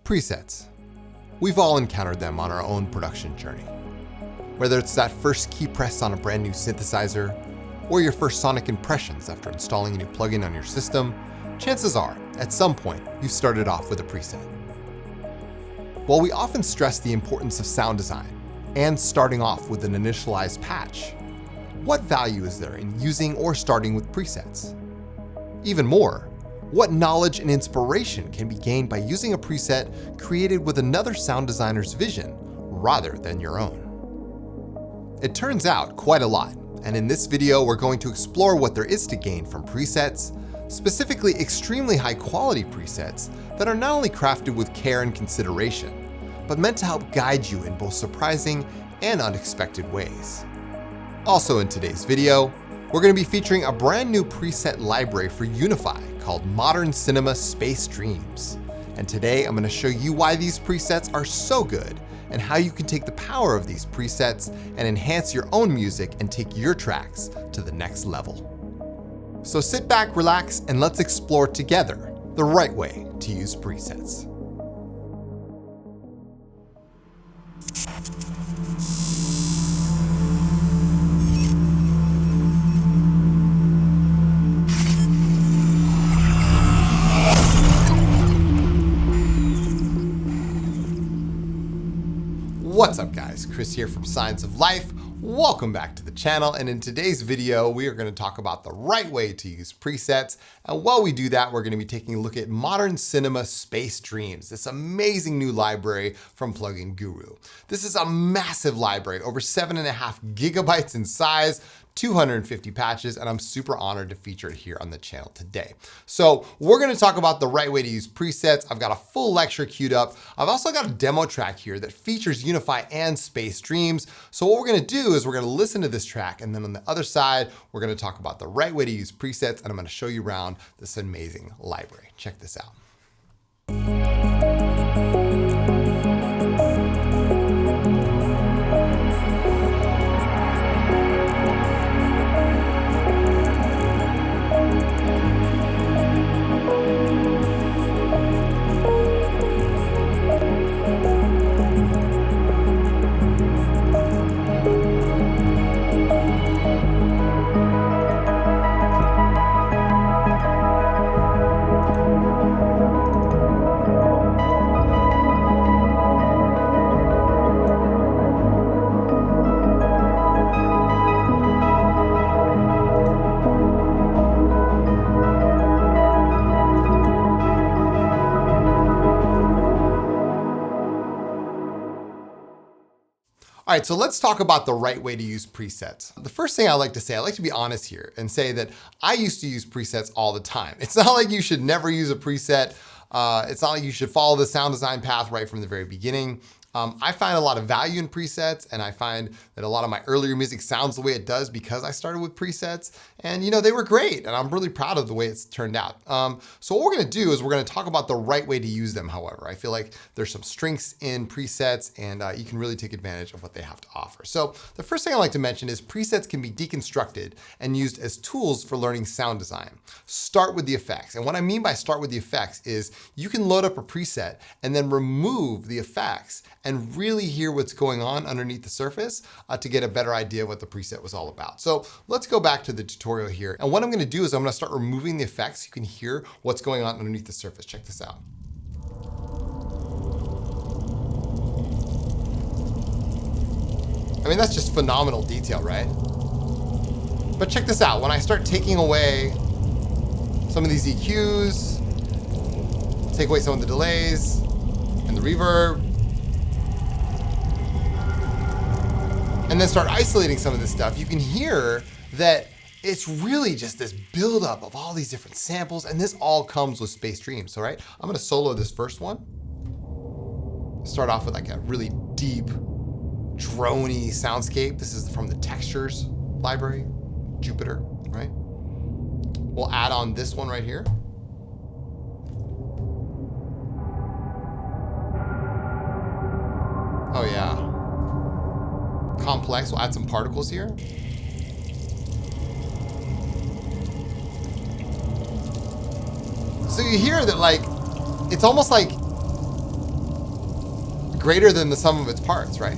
Presets. We've all encountered them on our own production journey. Whether it's that first key press on a brand new synthesizer, or your first sonic impressions after installing a new plugin on your system, chances are, at some point, you've started off with a preset. While we often stress the importance of sound design and starting off with an initialized patch, what value is there in using or starting with presets? Even more, what knowledge and inspiration can be gained by using a preset created with another sound designer's vision rather than your own? It turns out quite a lot, and in this video we're going to explore what there is to gain from presets, specifically extremely high quality presets that are not only crafted with care and consideration, but meant to help guide you in both surprising and unexpected ways. Also in today's video, we're going to be featuring a brand new preset library for Unify called Modern Cinema Space Dreams. And today I'm going to show you why these presets are so good and how you can take the power of these presets and enhance your own music and take your tracks to the next level. So sit back, relax, and let's explore together the right way to use presets. What's up guys, Chris here from Science of Life. Welcome back to the channel, and in today's video we are going to talk about the right way to use presets, and while we do that we're going to be taking a look at Modern Cinema Space Dreams, this amazing new library from Plugin Guru. This is a massive library, over 7.5 gigabytes in size, 250 patches, and I'm super honored to feature it here on the channel today. So we're going to talk about the right way to use presets. I've got a full lecture queued up. I've also got a demo track here that features Unify and Space Dreams. So what we're going to do is we're going to listen to this track, and then on the other side, we're going to talk about the right way to use presets, and I'm going to show you around this amazing library. Check this out. All right, so let's talk about the right way to use presets. The first thing I like to say, I like to be honest here and say that I used to use presets all the time. It's not like you should never use a preset. It's not like you should follow the sound design path right from the very beginning. I find a lot of value in presets, and I find that a lot of my earlier music sounds the way it does because I started with presets, and you know, they were great, and I'm really proud of the way it's turned out. So what we're gonna do is we're gonna talk about the right way to use them, however. I feel like there's some strengths in presets, and you can really take advantage of what they have to offer. So the first thing I like to mention is presets can be deconstructed and used as tools for learning sound design. Start with the effects, and what I mean by start with the effects is you can load up a preset and then remove the effects and really hear what's going on underneath the surface to get a better idea of what the preset was all about. So let's go back to the tutorial here. And what I'm gonna do is I'm gonna start removing the effects. You can hear what's going on underneath the surface. Check this out. I mean, that's just phenomenal detail, right? But check this out. When I start taking away some of these EQs, take away some of the delays and the reverb, and then start isolating some of this stuff, you can hear that it's really just this buildup of all these different samples, and this all comes with Space Dreams. So, right, I'm gonna solo this first one. Start off with like a really deep, drony soundscape. This is from the Textures library, Jupiter, right? We'll add on this one right here. Oh yeah. Complex, we'll add some particles here. So you hear that, like, it's almost like greater than the sum of its parts, right?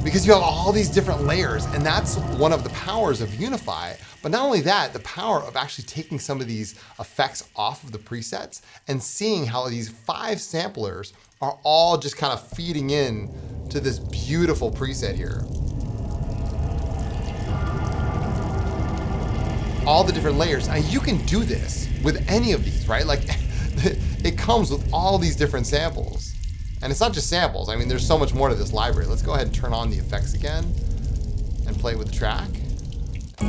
Because you have all these different layers, and that's one of the powers of Unify. But not only that, the power of actually taking some of these effects off of the presets and seeing how these 5 samplers are all just kind of feeding in to this beautiful preset here. All the different layers. And you can do this with any of these, right? Like it comes with all these different samples. And it's not just samples. I mean, there's so much more to this library. Let's go ahead and turn on the effects again and play with the track. You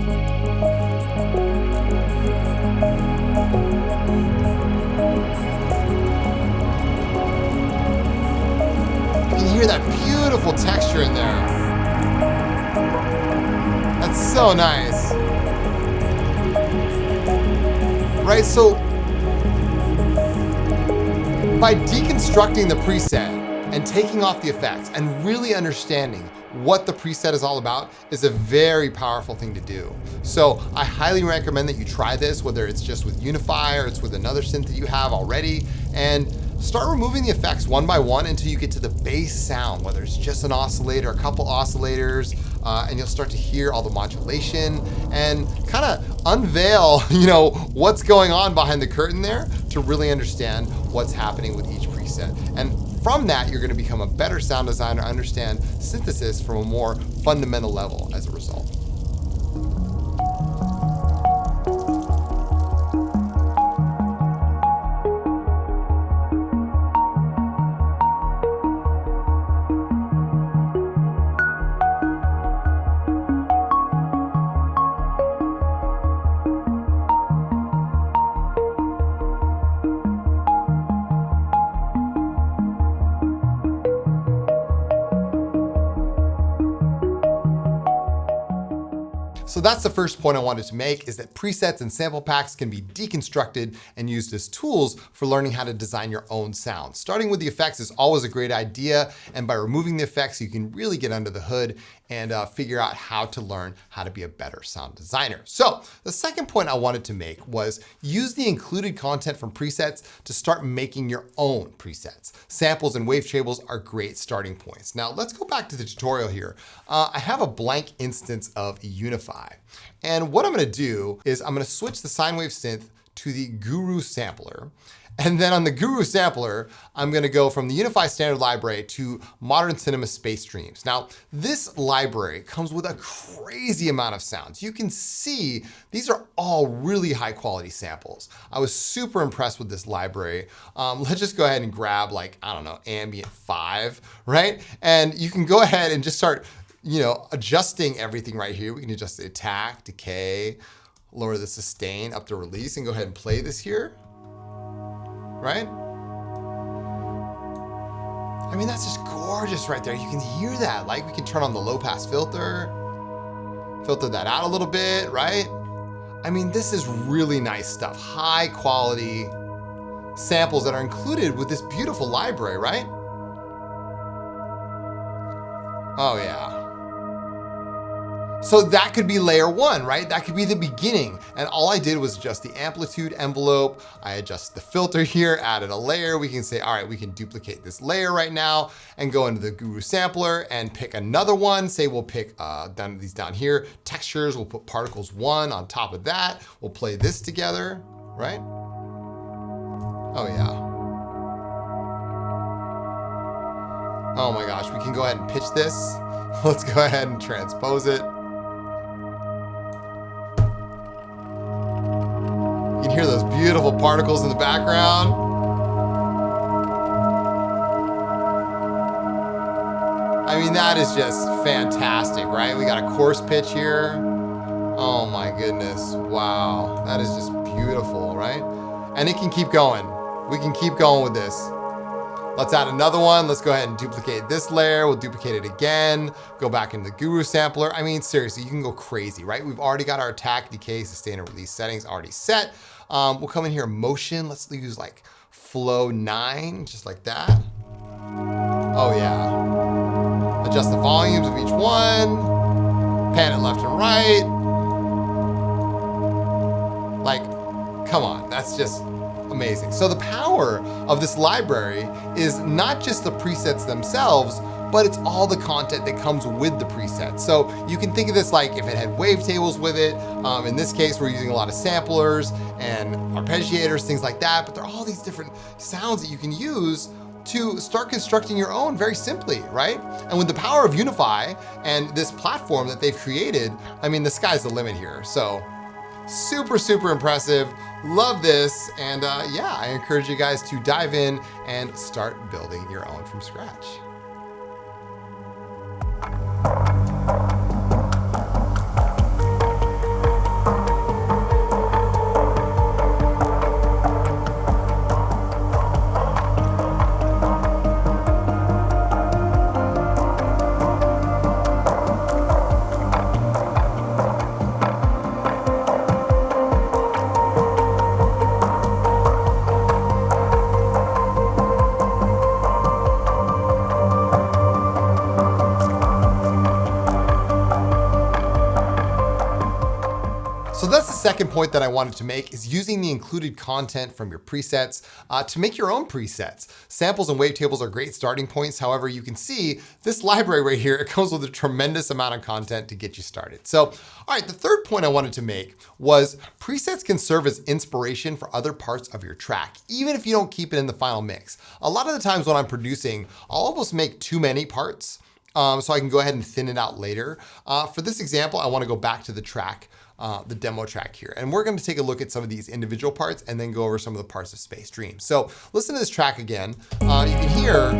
can hear that beautiful texture in there. That's so nice. Right, so by deconstructing the preset and taking off the effects and really understanding what the preset is all about is a very powerful thing to do. So I highly recommend that you try this, whether it's just with Unify or it's with another synth that you have already, and start removing the effects one by one until you get to the base sound, whether it's just an oscillator, a couple oscillators, and you'll start to hear all the modulation and kind of unveil, what's going on behind the curtain there to really understand what's happening with each preset. And from that, you're going to become a better sound designer, understand synthesis from a more fundamental level as a result. So that's the first point I wanted to make, is that presets and sample packs can be deconstructed and used as tools for learning how to design your own sound. Starting with the effects is always a great idea, and by removing the effects, you can really get under the hood and figure out how to learn how to be a better sound designer. So the second point I wanted to make was use the included content from presets to start making your own presets. Samples and wavetables are great starting points. Now let's go back to the tutorial here. I have a blank instance of Unify. And what I'm gonna do is I'm gonna switch the sine wave synth to the Guru sampler. And then on the Guru sampler, I'm gonna go from the Unify standard library to Modern Cinema Space Dreams. Now, this library comes with a crazy amount of sounds. You can see these are all really high quality samples. I was super impressed with this library. Let's just go ahead and grab ambient 5, right? And you can go ahead and just start adjusting everything right here. We can adjust the attack, decay, lower the sustain up to release, and go ahead and play this here. Right? I mean, that's just gorgeous right there. You can hear that. Like, we can turn on the low pass filter that out a little bit, right? I mean, this is really nice stuff. High quality samples that are included with this beautiful library, right? Oh yeah. So that could be layer 1, right? That could be the beginning. And all I did was adjust the amplitude envelope. I adjusted the filter here, added a layer. We can say, all right, we can duplicate this layer right now and go into the Guru sampler and pick another one. Say we'll pick these down here. Textures, we'll put particles 1 on top of that. We'll play this together, right? Oh yeah. Oh my gosh, we can go ahead and pitch this. Let's go ahead and transpose it. You can hear those beautiful particles in the background. I mean, that is just fantastic, right? We got a coarse pitch here. Oh my goodness, wow. That is just beautiful, right? And it can keep going. We can keep going with this. Let's add another one. Let's go ahead and duplicate this layer. We'll duplicate it again. Go back into the Guru sampler. I mean, seriously, you can go crazy, right? We've already got our attack, decay, sustain, and release settings already set. We'll come in here, motion. Let's use like flow 9, just like that. Oh yeah. Adjust the volumes of each one. Pan it left and right. Like, come on, that's just Amazing. So the power of this library is not just the presets themselves, but it's all the content that comes with the presets. So you can think of this like if it had wavetables with it. In this case, we're using a lot of samplers and arpeggiators, things like that, but there are all these different sounds that you can use to start constructing your own very simply, right? And with the power of Unify and this platform that they've created, I mean, the sky's the limit here. So super, super impressive. Love this. And yeah, I encourage you guys to dive in and start building your own from scratch. So that's the second point that I wanted to make, is using the included content from your presets to make your own presets. Samples and wavetables are great starting points. However, you can see this library right here, it comes with a tremendous amount of content to get you started. So, all right, the third point I wanted to make was presets can serve as inspiration for other parts of your track, even if you don't keep it in the final mix. A lot of the times when I'm producing, I'll almost make too many parts so I can go ahead and thin it out later. For this example, I want to go back to the track, the demo track here. And we're going to take a look at some of these individual parts and then go over some of the parts of Space Dreams. So listen to this track again. You can hear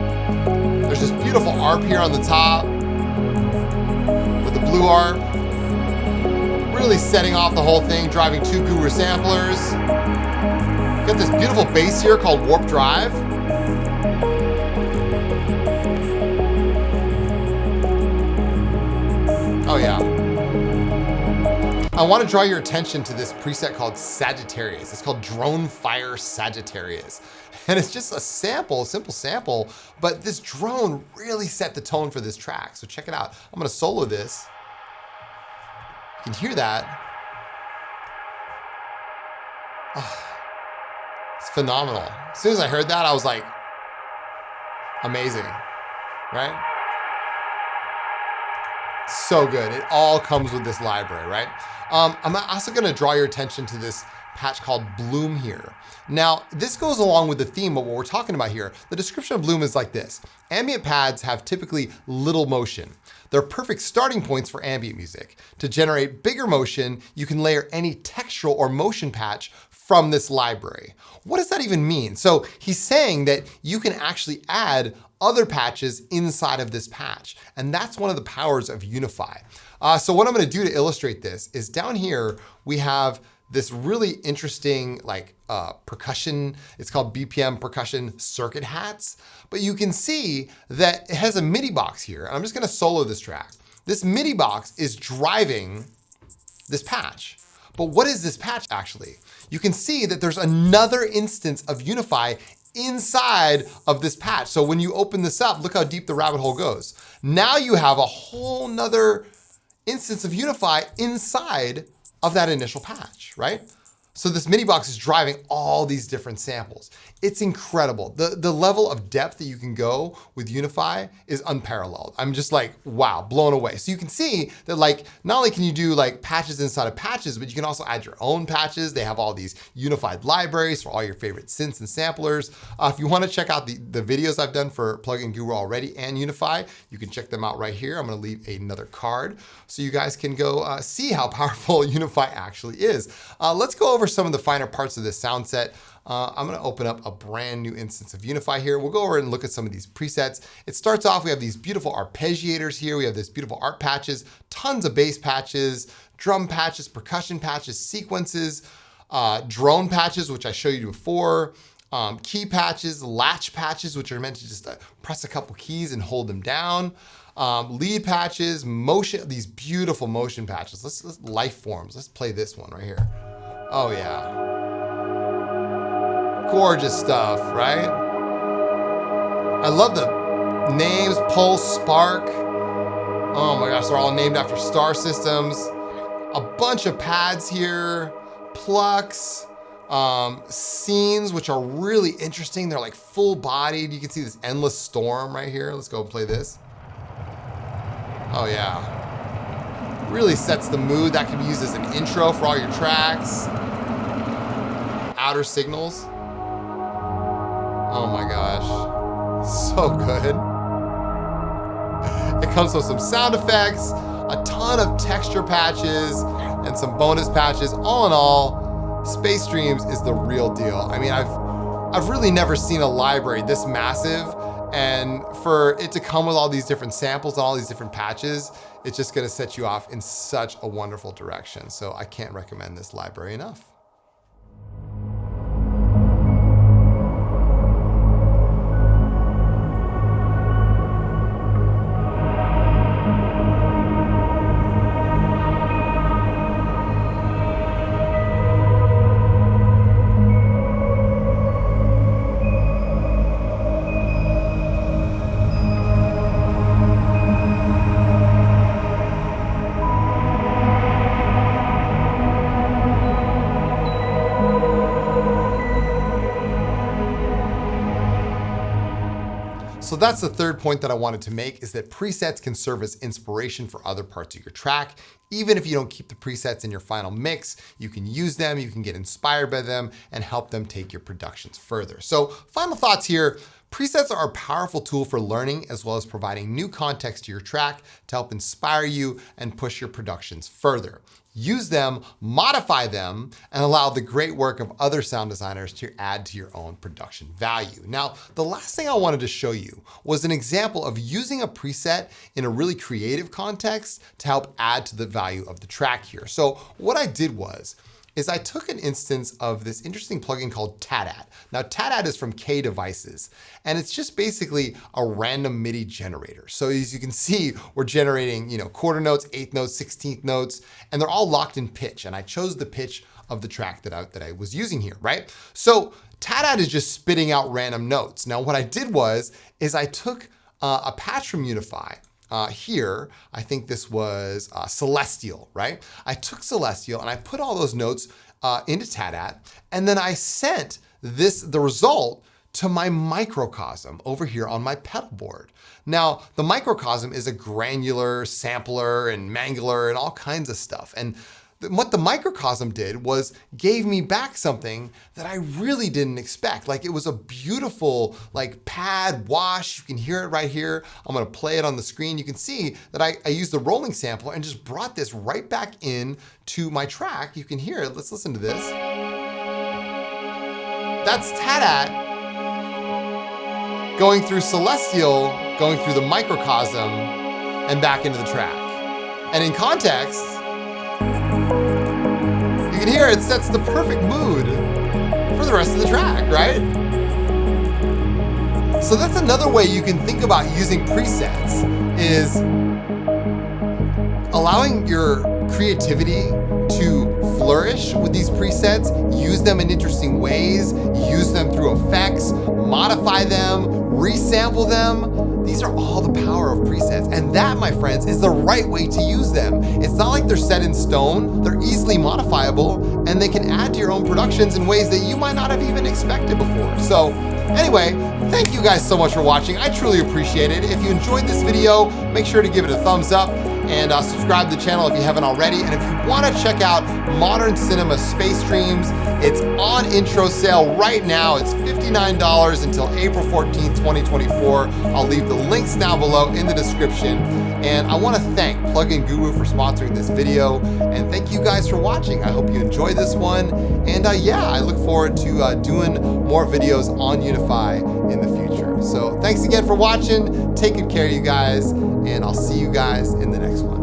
there's this beautiful arp here on the top with the blue arp, really setting off the whole thing, driving 2 Guru samplers. Got this beautiful bass here called Warp Drive. Oh yeah. I want to draw your attention to this preset called Sagittarius. It's called Drone Fire Sagittarius. And it's just a sample, a simple sample, but this drone really set the tone for this track. So check it out. I'm going to solo this. You can hear that. Oh, it's phenomenal. As soon as I heard that, I was like, amazing, right? So good. It all comes with this library, right? I'm also going to draw your attention to this patch called Bloom here. Now, this goes along with the theme of what we're talking about here. The description of Bloom is like this. Ambient pads have typically little motion. They're perfect starting points for ambient music. To generate bigger motion, you can layer any textural or motion patch from this library. What does that even mean? So he's saying that you can actually add other patches inside of this patch. And that's one of the powers of Unify. So what I'm going to do to illustrate this is down here, we have this really interesting percussion. It's called BPM percussion circuit hats. But you can see that it has a MIDI box here. And I'm just going to solo this track. This MIDI box is driving this patch. But what is this patch actually? You can see that there's another instance of Unify inside of this patch. So when you open this up, look how deep the rabbit hole goes. Now you have a whole nother instance of Unify inside of that initial patch, right? So this MIDI box is driving all these different samples. It's incredible. The level of depth that you can go with Unify is unparalleled. I'm just like, wow, blown away. So you can see that not only can you do patches inside of patches, but you can also add your own patches. They have all these unified libraries for all your favorite synths and samplers. If you want to check out the videos I've done for Plugin Guru already and Unify, you can check them out right here. I'm going to leave another card so you guys can go see how powerful Unify actually is. Let's go over some of the finer parts of this sound set. I'm going to open up a brand new instance of Unify here. We'll go over and look at some of these presets. It starts off, we have these beautiful arpeggiators here. We have this beautiful art patches, tons of bass patches, drum patches, percussion patches, sequences, drone patches, which I showed you before, key patches, latch patches, which are meant to just press a couple keys and hold them down. Lead patches, motion, these beautiful motion patches. Let's life forms. Let's play this one right here. Oh yeah. Gorgeous stuff, right? I love the names, Pulse, Spark. Oh my gosh, they're all named after star systems. A bunch of pads here, plucks, Scenes, which are really interesting. They're like full bodied. You can see this endless storm right here. Let's go play this. Oh yeah. Really sets the mood. That can be used as an intro for all your tracks. Outer signals. Oh my gosh. So good. It comes with some sound effects, a ton of texture patches, and some bonus patches. All in all, Space Dreams is the real deal. I mean, I've really never seen a library this massive, and for it to come with all these different samples and all these different patches, it's just gonna set you off in such a wonderful direction. So I can't recommend this library enough. So that's the third point that I wanted to make, is that presets can serve as inspiration for other parts of your track. Even if you don't keep the presets in your final mix, you can use them, you can get inspired by them and help them take your productions further. So final thoughts here. Presets are a powerful tool for learning as well as providing new context to your track to help inspire you and push your productions further. Use them, modify them, and allow the great work of other sound designers to add to your own production value. Now, the last thing I wanted to show you was an example of using a preset in a really creative context to help add to the value of the track here. So what I did is I took an instance of this interesting plugin called TADAT. Now TADAT is from K Devices, and it's just basically a random MIDI generator. So as you can see, we're generating, quarter notes, eighth notes, 16th notes, and they're all locked in pitch. And I chose the pitch of the track that I was using here, right? So TADAT is just spitting out random notes. Now what I did is I took a patch from Unify. Here, I think this was Celestial, right? I took Celestial and I put all those notes into TADAT, and then I sent the result to my microcosm over here on my pedal board. Now, the microcosm is a granular sampler and mangler and all kinds of stuff. And what the microcosm did was gave me back something that I really didn't expect. Like, it was a beautiful pad wash. You can hear it right here. I'm gonna play it on the screen. You can see that I used the rolling sampler and just brought this right back in to my track. You can hear it. Let's listen to this. That's TADAT going through Celestial, going through the microcosm and back into the track. And in context, you can hear it sets the perfect mood for the rest of the track, right? So that's another way you can think about using presets, is allowing your creativity to flourish with these presets, use them in interesting ways, use them through effects, modify them, resample them. These are all the power of presets. And that, my friends, is the right way to use them. It's not like they're set in stone. They're easily modifiable, and they can add to your own productions in ways that you might not have even expected before. So anyway, thank you guys so much for watching. I truly appreciate it. If you enjoyed this video, make sure to give it a thumbs up and subscribe to the channel if you haven't already. And if you want to check out Modern Cinema Space Dreams, it's on intro sale right now. It's $59 until April 14th, 2024. I'll leave the links down below in the description. And I want to thank Plugin Guru for sponsoring this video. And thank you guys for watching. I hope you enjoyed this one. And yeah, I look forward to doing more videos on Unify in the future. So thanks again for watching. Take good care, you guys. And I'll see you guys in the next one.